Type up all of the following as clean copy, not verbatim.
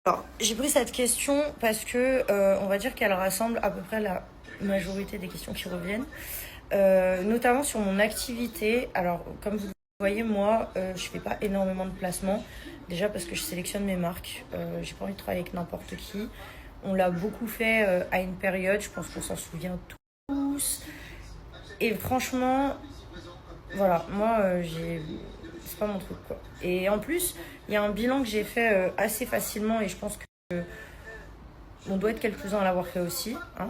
Alors, j'ai pris cette question parce que on va dire qu'elle rassemble à peu près la majorité des questions qui reviennent, notamment sur mon activité. Alors, comme vous le voyez, moi, je fais pas énormément de placements. Déjà parce que je sélectionne mes marques. J'ai pas envie de travailler avec n'importe qui. On l'a beaucoup fait à une période. Je pense qu'on s'en souvient tous. Et franchement, voilà, moi, c'est pas mon truc, quoi. Et en plus, il y a un bilan que j'ai fait assez facilement et je pense que on doit être quelques-uns à l'avoir fait aussi, hein.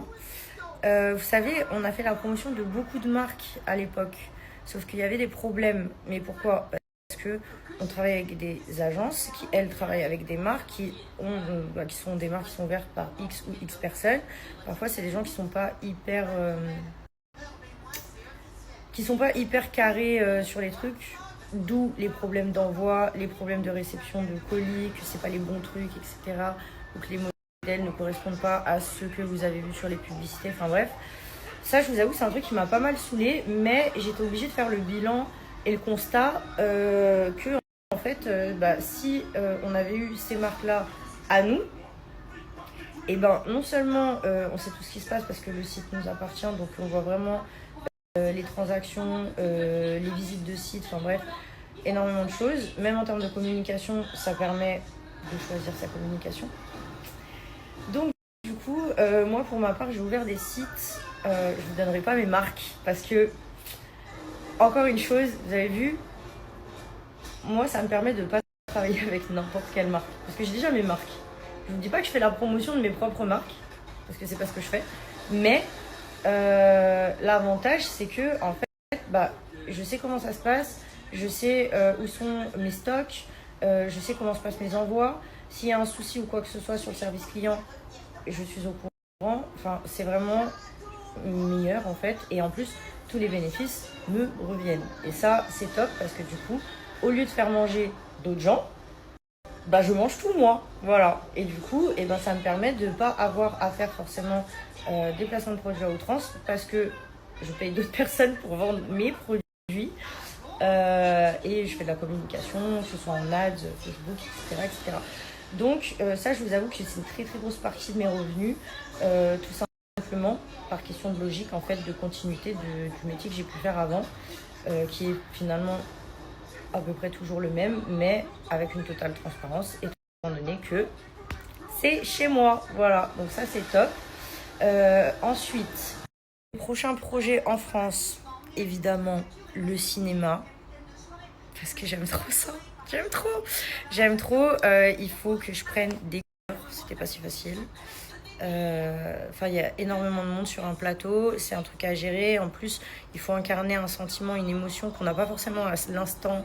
Vous savez, on a fait la promotion de beaucoup de marques à l'époque. Sauf qu'il y avait des problèmes. Mais pourquoi? Parce que on travaille avec des agences qui, elles, travaillent avec des marques qui sont des marques qui sont ouvertes par X ou X personnes. Parfois, c'est des gens qui sont pas hyper carrés sur les trucs. D'où les problèmes d'envoi, les problèmes de réception de colis, que c'est pas les bons trucs, etc. Ou que les modèles ne correspondent pas à ceux que vous avez vus sur les publicités. Enfin bref, ça, je vous avoue, c'est un truc qui m'a pas mal saoulée, mais j'étais obligée de faire le bilan et le constat que, en fait, si on avait eu ces marques-là à nous, et ben non seulement on sait tout ce qui se passe parce que le site nous appartient, donc on voit vraiment les transactions, les visites de site, enfin bref, énormément de choses. Même en termes de communication, ça permet de choisir sa communication. Donc, du coup, moi, pour ma part, j'ai ouvert des sites. Je ne vous donnerai pas mes marques parce que, encore une chose, vous avez vu, moi, ça me permet de ne pas travailler avec n'importe quelle marque. Parce que j'ai déjà mes marques. Je ne vous dis pas que je fais la promotion de mes propres marques, parce que c'est pas ce que je fais. Mais l'avantage, c'est que, en fait, je sais comment ça se passe, je sais où sont mes stocks, je sais comment se passent mes envois. S'il y a un souci ou quoi que ce soit sur le service client, je suis au courant. Enfin, c'est vraiment meilleur en fait. Et en plus, tous les bénéfices me reviennent. Et ça, c'est top parce que du coup, au lieu de faire manger d'autres gens, je mange tout moi. Voilà. Et du coup, ça me permet de ne pas avoir à faire forcément des placements de produits à outrance parce que je paye d'autres personnes pour vendre mes produits. Et je fais de la communication, que ce soit en ads, Facebook, etc. etc. Donc ça, je vous avoue que c'est une très très grosse partie de mes revenus, tout simplement par question de logique, en fait, de continuité du métier que j'ai pu faire avant, qui est finalement à peu près toujours le même, mais avec une totale transparence, étant donné que c'est chez moi. Voilà, donc ça c'est top. Ensuite, prochain projet en France, évidemment le cinéma, parce que j'aime trop ça. J'aime trop. Il faut que je prenne des cours. C'était pas si facile. Il y a énormément de monde sur un plateau. C'est un truc à gérer. En plus, il faut incarner un sentiment, une émotion qu'on n'a pas forcément à l'instant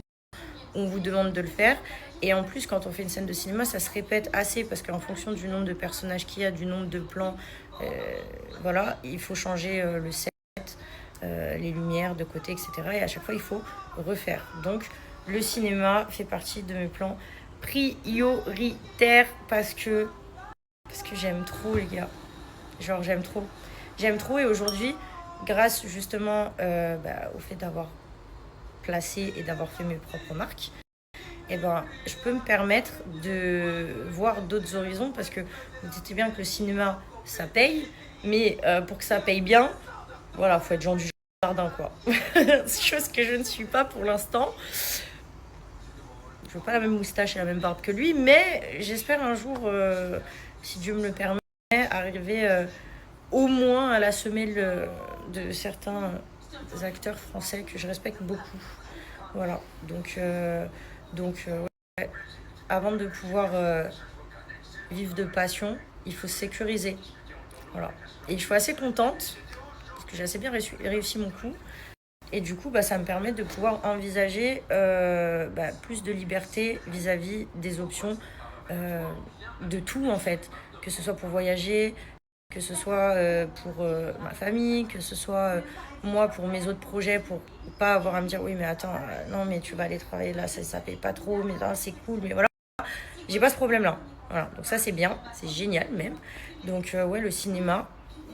où on vous demande de le faire. Et en plus, quand on fait une scène de cinéma, ça se répète assez parce qu'en fonction du nombre de personnages qu'il y a, du nombre de plans, il faut changer le set, les lumières de côté, etc. Et à chaque fois, il faut refaire. Donc, le cinéma fait partie de mes plans prioritaires parce que j'aime trop, les gars. Genre, j'aime trop. J'aime trop et aujourd'hui, grâce justement au fait d'avoir placé et d'avoir fait mes propres marques, je peux me permettre de voir d'autres horizons parce que vous dites bien que le cinéma, ça paye, mais pour que ça paye bien, voilà, faut être gens du jardin, quoi. Chose que je ne suis pas pour l'instant. Je veux pas la même moustache et la même barbe que lui, mais j'espère un jour, si Dieu me le permet, arriver au moins à la semelle de certains acteurs français que je respecte beaucoup. Voilà, donc ouais. Avant de pouvoir vivre de passion, il faut se sécuriser. Voilà. Et je suis assez contente, parce que j'ai assez bien réussi mon coup. Et du coup, ça me permet de pouvoir envisager plus de liberté vis-à-vis des options de tout, en fait. Que ce soit pour voyager, que ce soit pour ma famille, que ce soit moi pour mes autres projets, pour pas avoir à me dire oui, mais attends, non, mais tu vas aller travailler là, ça paye pas trop, mais là, c'est cool, mais voilà. J'ai pas ce problème-là. Voilà. Donc ça, c'est bien, c'est génial même. Donc, le cinéma.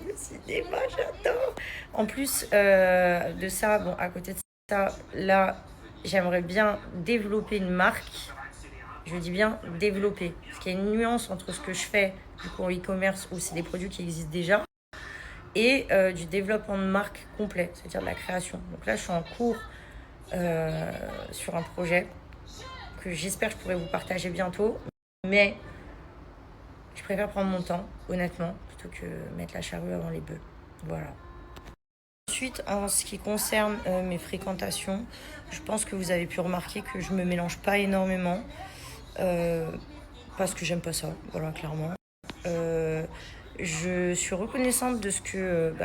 Le cinéma, j'adore. En plus de ça, à côté de ça, là, j'aimerais bien développer une marque Je dis bien développer. Parce qu'il y a une nuance entre ce que je fais du coup en e-commerce où c'est des produits qui existent déjà et du développement de marque complet, c'est-à-dire de la création. Donc là, je suis en cours sur un projet que j'espère que je pourrai vous partager bientôt. Mais je préfère prendre mon temps, honnêtement, plutôt que mettre la charrue avant les bœufs. Voilà. Ensuite, en ce qui concerne mes fréquentations, je pense que vous avez pu remarquer que je me mélange pas énormément parce que j'aime pas ça, voilà, clairement. Je suis reconnaissante de ce que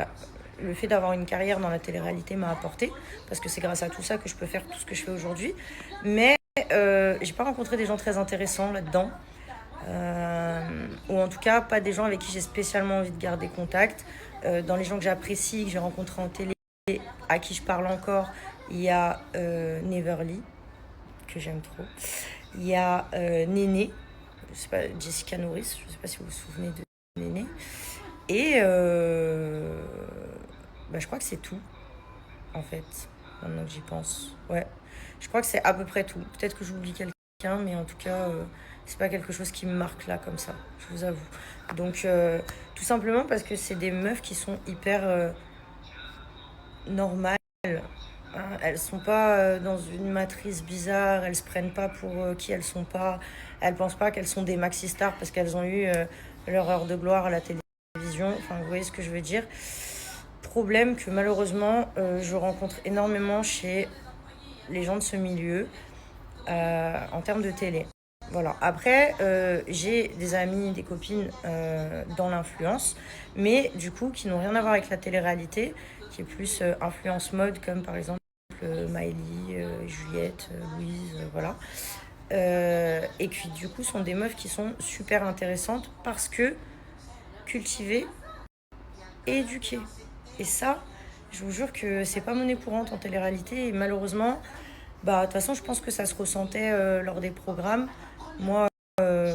le fait d'avoir une carrière dans la télé-réalité m'a apporté, parce que c'est grâce à tout ça que je peux faire tout ce que je fais aujourd'hui. Mais j'ai pas rencontré des gens très intéressants là-dedans. Ou en tout cas pas des gens avec qui j'ai spécialement envie de garder contact. Dans les gens que j'apprécie, que j'ai rencontrés en télé, à qui je parle encore, il y a Neverly, que j'aime trop. Il y a Néné, je sais pas, Jessica Norris, je sais pas si vous vous souvenez de Néné. Et je crois que c'est tout, en fait, maintenant que j'y pense. Ouais, je crois que c'est à peu près tout. Peut-être que j'oublie quelqu'un, mais en tout cas, c'est pas quelque chose qui me marque là, comme ça, je vous avoue. Donc, tout simplement parce que c'est des meufs qui sont hyper normales. Hein, elles sont pas dans une matrice bizarre, elles se prennent pas pour qui elles sont pas. Elles pensent pas qu'elles sont des maxi-stars parce qu'elles ont eu leur heure de gloire à la télévision. Enfin, vous voyez ce que je veux dire. Problème que malheureusement, je rencontre énormément chez les gens de ce milieu en termes de télé. Voilà. Après, j'ai des amis, des copines dans l'influence, mais du coup, qui n'ont rien à voir avec la télé-réalité, qui est plus influence mode, comme par exemple Miley, Juliette, Louise, voilà. Et qui du coup sont des meufs qui sont super intéressantes parce que cultivées et éduquées. Et ça, je vous jure que c'est pas monnaie courante en télé-réalité. Et malheureusement, de toute façon, je pense que ça se ressentait lors des programmes. Moi, j'ai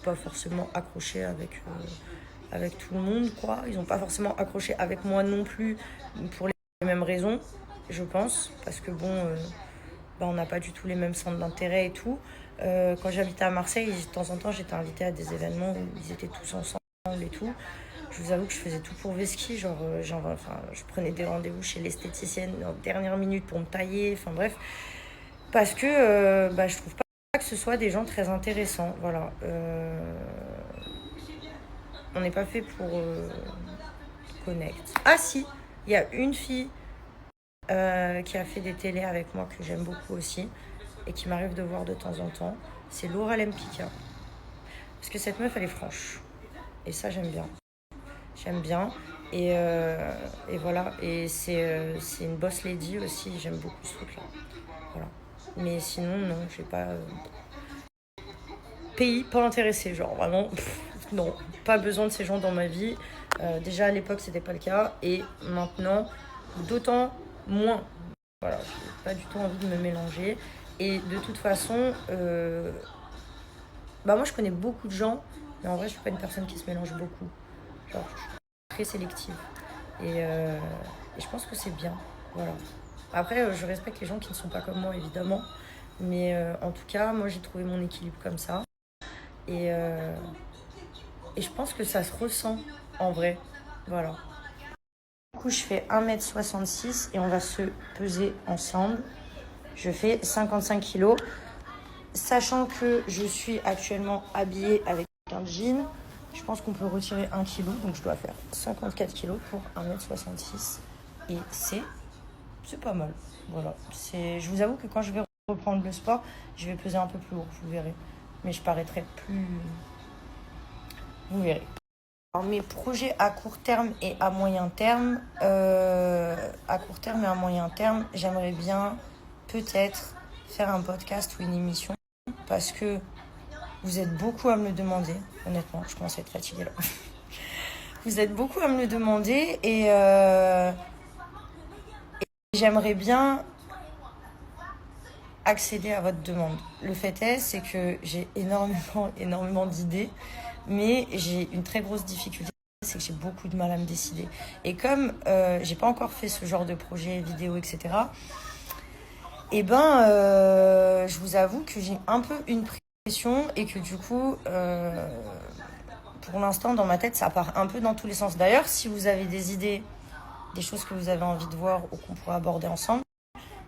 pas forcément accroché avec tout le monde, quoi. Ils ont pas forcément accroché avec moi non plus pour les mêmes raisons, je pense. Parce que on n'a pas du tout les mêmes centres d'intérêt et tout. Quand j'habitais à Marseille, de temps en temps, j'étais invitée à des événements où ils étaient tous ensemble et tout. Je vous avoue que je faisais tout pour Veski, je prenais des rendez-vous chez l'esthéticienne en dernière minute pour me tailler, enfin bref. Parce que je trouve pas que ce soit des gens très intéressants, voilà. On n'est pas fait pour connect. Ah si, il y a une fille qui a fait des télés avec moi que j'aime beaucoup aussi et qui m'arrive de voir de temps en temps. C'est Laura Lempicka. Parce que cette meuf, elle est franche. Et ça, j'aime bien. J'aime bien. Et voilà. Et c'est une boss lady aussi. J'aime beaucoup ce truc-là. Voilà. Mais sinon, non, j'ai pas... Pays pas intéressé. Genre, vraiment, non. Pas besoin de ces gens dans ma vie. Déjà, à l'époque, c'était pas le cas. Et maintenant, d'autant moins. Voilà. J'ai pas du tout envie de me mélanger. Et de toute façon... moi, je connais beaucoup de gens. Mais en vrai, je suis pas une personne qui se mélange beaucoup. Genre, je suis très sélective. Et je pense que c'est bien. Voilà. Après, je respecte les gens qui ne sont pas comme moi, évidemment. Mais en tout cas, moi, j'ai trouvé mon équilibre comme ça. Et je pense que ça se ressent en vrai. Voilà. Du coup, je fais 1m66 et on va se peser ensemble. Je fais 55 kilos. Sachant que je suis actuellement habillée avec un jean, je pense qu'on peut retirer 1 kg. Donc, je dois faire 54 kilos pour 1m66. Et c'est pas mal. Voilà. Je vous avoue que quand je vais reprendre le sport, je vais peser un peu plus lourd, vous verrez. Mais je paraîtrai plus... Vous verrez. Alors, mes projets à court terme et à moyen terme, j'aimerais bien peut-être faire un podcast ou une émission parce que vous êtes beaucoup à me le demander. Honnêtement, je commence à être fatiguée là. Vous êtes beaucoup à me le demander et j'aimerais bien accéder à votre demande. Le fait est, c'est que j'ai énormément d'idées, mais j'ai une très grosse difficulté, c'est que j'ai beaucoup de mal à me décider. Et comme j'ai pas encore fait ce genre de projet vidéo, etc., Et je vous avoue que j'ai un peu une pression et que du coup, pour l'instant, dans ma tête, ça part un peu dans tous les sens. D'ailleurs, si vous avez des idées, des choses que vous avez envie de voir ou qu'on pourrait aborder ensemble,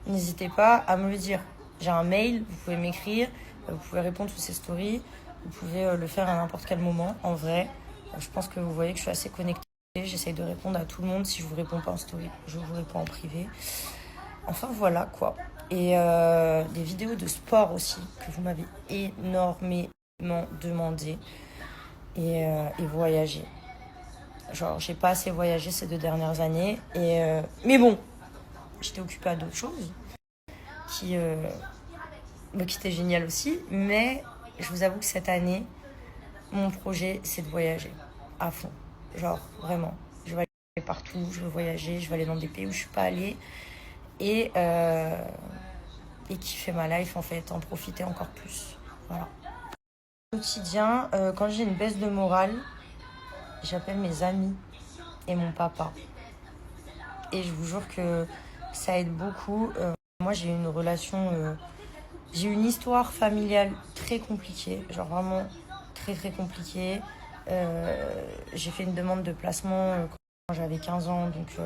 n'hésitez pas à me le dire. J'ai un mail, vous pouvez m'écrire, vous pouvez répondre sous ces stories, vous pouvez le faire à n'importe quel moment, en vrai. Je pense que vous voyez que je suis assez connectée, j'essaye de répondre à tout le monde. Si je vous réponds pas en story, je vous réponds en privé. Enfin voilà quoi. Et des vidéos de sport aussi, que vous m'avez énormément demandé. Et voyager. Genre, j'ai pas assez voyagé ces 2 dernières années. Mais bon, j'étais occupée à d'autres choses qui étaient géniales aussi. Mais je vous avoue que cette année, mon projet, c'est de voyager à fond. Genre, vraiment. Je vais aller partout, je veux voyager, je vais aller dans des pays où je suis pas allée. Et kiffer ma life, en fait, en profiter encore plus. Voilà. Au quotidien, quand j'ai une baisse de morale, j'appelle mes amis et mon papa. Et je vous jure que ça aide beaucoup. Moi, j'ai une relation... j'ai une histoire familiale très compliquée. Genre vraiment très, très compliquée. J'ai fait une demande de placement quand j'avais 15 ans. Donc,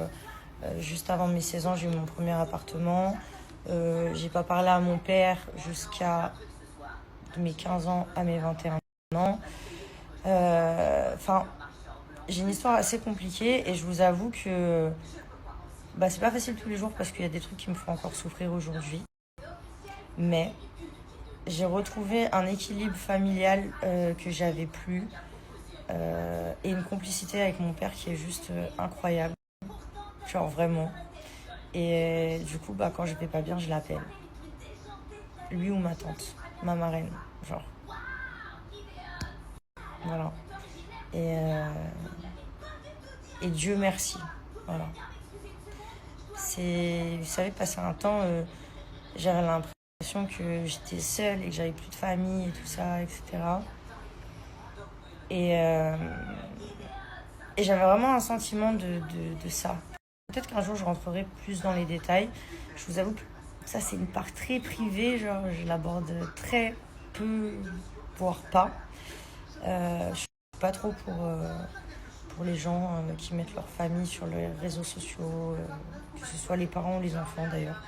juste avant mes 16 ans, j'ai eu mon premier appartement. J'ai pas parlé à mon père jusqu'à de mes 15 ans à mes 21 ans. J'ai une histoire assez compliquée et je vous avoue que c'est pas facile tous les jours parce qu'il y a des trucs qui me font encore souffrir aujourd'hui. Mais j'ai retrouvé un équilibre familial que j'avais plus et une complicité avec mon père qui est juste incroyable. Genre vraiment. Et du coup, quand je vais pas bien, je l'appelle. Lui ou ma tante, ma marraine, genre. Voilà. Et Dieu merci. Voilà. Vous savez, passer un temps, j'avais l'impression que j'étais seule et que j'avais plus de famille et tout ça, etc. Et j'avais vraiment un sentiment de ça. Peut-être qu'un jour je rentrerai plus dans les détails. Je vous avoue que ça c'est une part très privée, genre je l'aborde très peu, voire pas. Je suis pas trop pour les gens qui mettent leur famille sur les réseaux sociaux, que ce soit les parents ou les enfants d'ailleurs.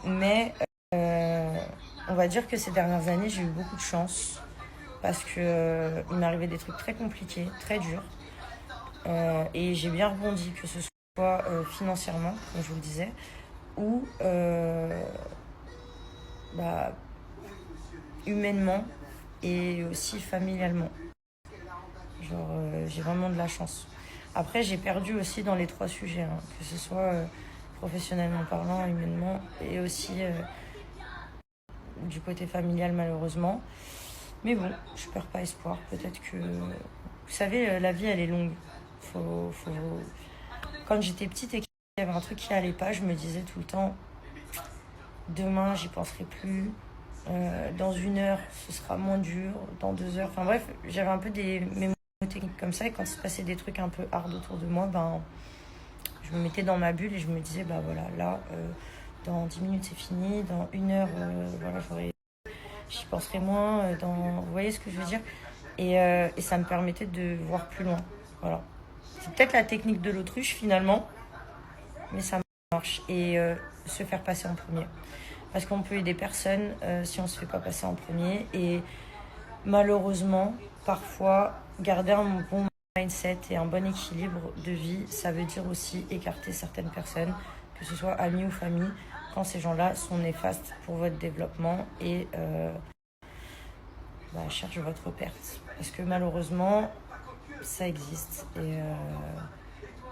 Mais on va dire que ces dernières années, j'ai eu beaucoup de chance parce que il m'est arrivé des trucs très compliqués, très durs. Et j'ai bien rebondi, que ce soit financièrement, comme je vous le disais, ou humainement et aussi familialement. Genre, j'ai vraiment de la chance. Après, j'ai perdu aussi dans les 3 sujets, hein, que ce soit professionnellement parlant, humainement, et aussi du côté familial, malheureusement. Mais bon, je perds pas espoir. Peut-être que... Vous savez, la vie, elle est longue. Quand j'étais petite et qu'il y avait un truc qui allait pas, je me disais tout le temps, demain, j'y penserai plus. Dans 1 heure, ce sera moins dur. Dans 2 heures. Enfin bref, j'avais un peu des techniques comme ça. Et quand il se passait des trucs un peu hard autour de moi, je me mettais dans ma bulle et je me disais, voilà, là, dans 10 minutes, c'est fini. Dans 1 heure, voilà, j'y penserai moins. Vous voyez ce que je veux dire ? Et ça me permettait de voir plus loin. Voilà. C'est peut-être la technique de l'autruche finalement, mais ça marche. Et se faire passer en premier. Parce qu'on peut aider personne si on ne se fait pas passer en premier. Et malheureusement, parfois, garder un bon mindset et un bon équilibre de vie, ça veut dire aussi écarter certaines personnes, que ce soit amis ou famille, quand ces gens-là sont néfastes pour votre développement et cherchent votre perte. Parce que malheureusement, ça existe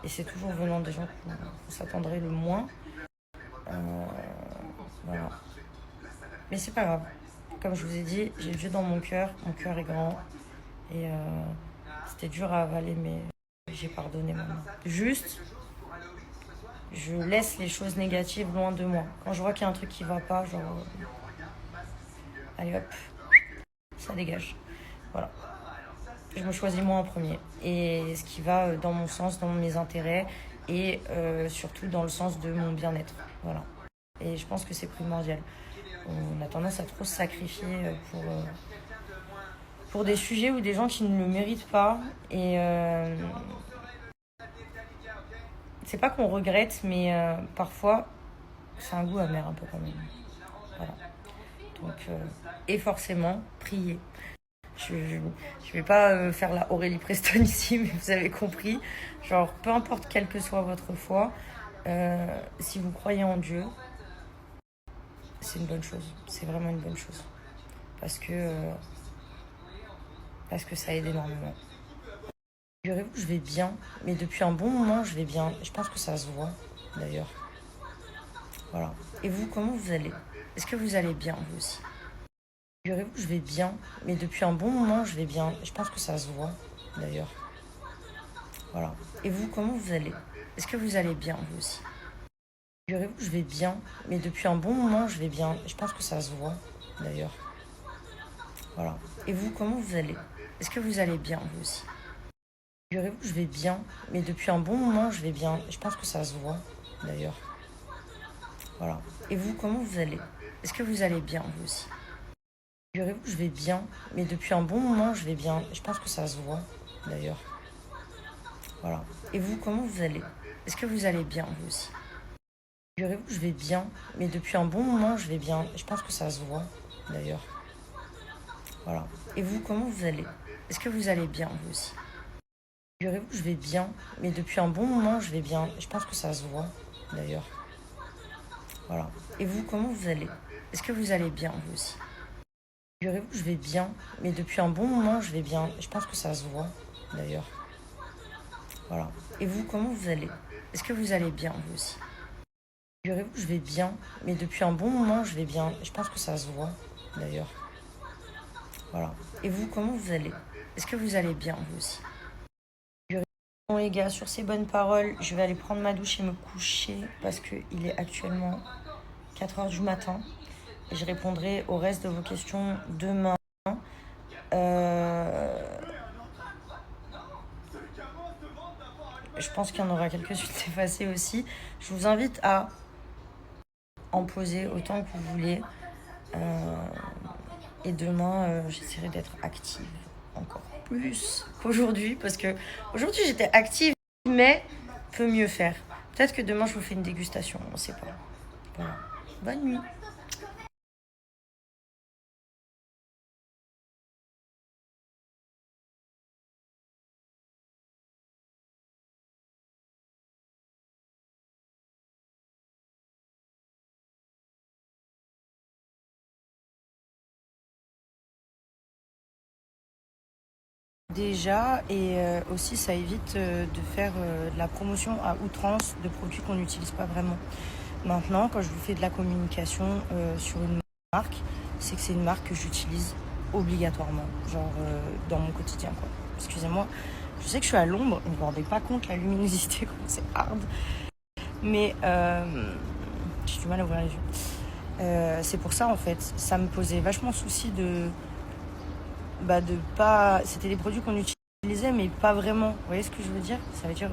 et c'est toujours venant des gens qu'on s'attendrait le moins. Voilà. Mais c'est pas grave. Comme je vous ai dit, j'ai Dieu dans mon cœur est grand. Et c'était dur à avaler, mais j'ai pardonné maintenant. Juste, je laisse les choses négatives loin de moi. Quand je vois qu'il y a un truc qui va pas, genre... allez hop, ça dégage. Voilà. Je me choisis moi en premier. Et ce qui va dans mon sens, dans mes intérêts et surtout dans le sens de mon bien-être. Voilà. Et je pense que c'est primordial. On a tendance à trop se sacrifier pour des sujets ou des gens qui ne le méritent pas. Et c'est pas qu'on regrette, mais parfois, c'est un goût amer un peu quand même. Voilà. Donc, et forcément, prier. Je vais pas faire la Aurélie Preston ici, mais vous avez compris. Genre, peu importe quelle que soit votre foi, si vous croyez en Dieu, c'est une bonne chose. C'est vraiment une bonne chose. Parce que ça aide énormément. Figurez-vous, je vais bien, mais depuis un bon moment, je vais bien. Je pense que ça se voit, d'ailleurs. Voilà. Et vous, comment vous allez? Est-ce que vous allez bien, vous aussi? Figurez-vous, je vais bien, mais depuis un bon moment, je vais bien. Je pense que ça se voit, d'ailleurs. Voilà. Et vous, comment vous allez? Est-ce que vous allez bien, vous aussi? Figurez-vous, je vais bien, mais depuis un bon moment, je vais bien. Je pense que ça se voit, d'ailleurs. Voilà. Et vous, comment vous allez? Est-ce que vous allez bien, vous aussi? Figurez-vous, je vais bien, mais depuis un bon moment, je vais bien. Je pense que ça se voit, d'ailleurs. Voilà. Et vous, comment vous allez? Est-ce que vous allez bien, vous aussi? Figurez-vous, je vais bien, mais depuis un bon moment, je vais bien. Je pense que ça se voit, d'ailleurs. Voilà. Et vous, comment vous allez? Est-ce que vous allez bien, vous aussi? Figurez-vous, je vais bien, mais depuis un bon moment, je vais bien. Je pense que ça se voit, d'ailleurs. Voilà. Et vous, comment vous allez? Est-ce que vous allez bien, vous aussi? Figurez-vous, je vais bien, mais depuis un bon moment, je vais bien. Je pense que ça se voit, d'ailleurs. Voilà. Et vous, comment vous allez? Est-ce que vous allez bien, vous aussi? Figurez-vous, je vais bien, mais depuis un bon moment, je vais bien. Je pense que ça se voit, d'ailleurs. Voilà. Et vous, comment vous allez? Est-ce que vous allez bien, vous aussi? Figurez-vous, je vais bien, mais depuis un bon moment, je vais bien. Je pense que ça se voit, d'ailleurs. Voilà. Et vous, comment vous allez? Est-ce que vous allez bien, vous aussi? Bon les gars, sur ces bonnes paroles, je vais aller prendre ma douche et me coucher parce qu'il est actuellement 4h du matin. Et je répondrai au reste de vos questions demain. Je pense qu'il y en aura quelques-unes effacées aussi. Je vous invite à en poser autant que vous voulez. Et demain, j'essaierai d'être active encore plus qu'aujourd'hui. Parce que aujourd'hui, j'étais active, mais peut mieux faire. Peut-être que demain, je vous fais une dégustation. On ne sait pas. Voilà. Bonne nuit. Déjà, et aussi ça évite de faire de la promotion à outrance de produits qu'on n'utilise pas vraiment. Maintenant, quand je vous fais de la communication sur une marque, c'est que c'est une marque que j'utilise obligatoirement, genre dans mon quotidien, quoi. Excusez-moi, je sais que je suis à l'ombre, vous ne vous rendez pas compte la luminosité, comme c'est hard, mais j'ai du mal à ouvrir les yeux. C'est pour ça, en fait, ça me posait vachement souci de pas... C'était des produits qu'on utilisait, mais pas vraiment. Vous voyez ce que je veux dire? Ça veut dire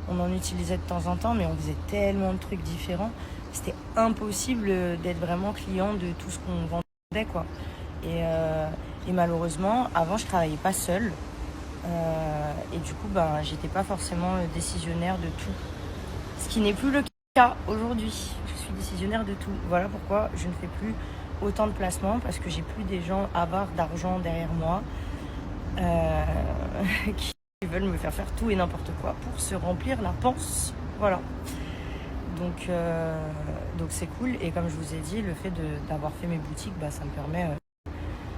qu'on en utilisait de temps en temps, mais on faisait tellement de trucs différents. C'était impossible d'être vraiment client de tout ce qu'on vendait, quoi. Et malheureusement, avant, je travaillais pas seule. Et du coup, j'étais pas forcément décisionnaire de tout. Ce qui n'est plus le cas aujourd'hui. Je suis décisionnaire de tout. Voilà pourquoi je ne fais plus autant de placements, parce que j'ai plus des gens avares d'argent derrière moi qui veulent me faire tout et n'importe quoi pour se remplir la panse. Voilà. Donc c'est cool. Et comme je vous ai dit, le fait d'avoir fait mes boutiques,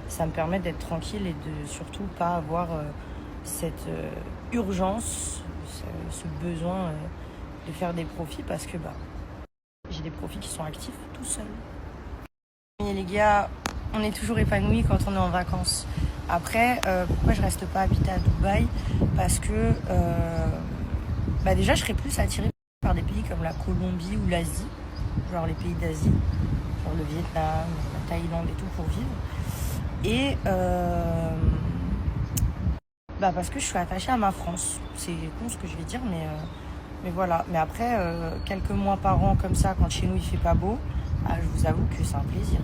ça me permet d'être tranquille et de surtout pas avoir cette urgence, ce besoin de faire des profits, parce que j'ai des profits qui sont actifs tout seuls. Et les gars, on est toujours épanouis quand on est en vacances. Après, pourquoi je reste pas habiter à Dubaï? Parce que déjà, je serais plus attirée par des pays comme la Colombie ou l'Asie, genre les pays d'Asie, genre le Vietnam, la Thaïlande et tout, pour vivre. Et parce que je suis attachée à ma France. C'est con ce que je vais dire, mais Mais voilà. Mais après, quelques mois par an comme ça, quand chez nous il fait pas beau, je vous avoue que c'est un plaisir.